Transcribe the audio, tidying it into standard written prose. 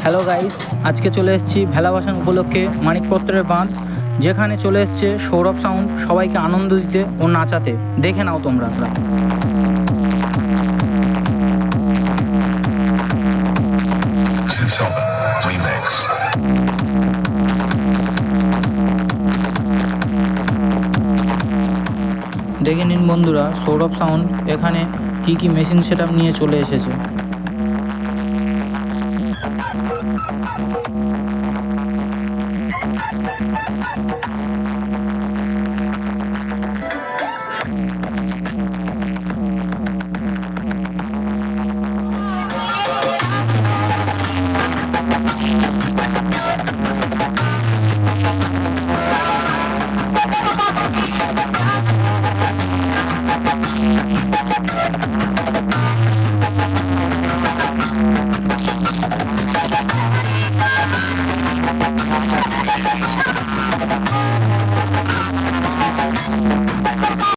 Hello guys, আজকে চলে এসেছি ভেলা ভাসান উপলক্ষে মানিকপত্রের বাঁধ, যেখানে চলে এসছে সৌরভ সাউন্ড সবাইকে আনন্দ দিতে ও নাচাতে। দেখে নাও তোমরা। দেখে নিন বন্ধুরা, সৌরভ সাউন্ড এখানে কি কি মেশিন সেটআপ নিয়ে চলে এসেছে।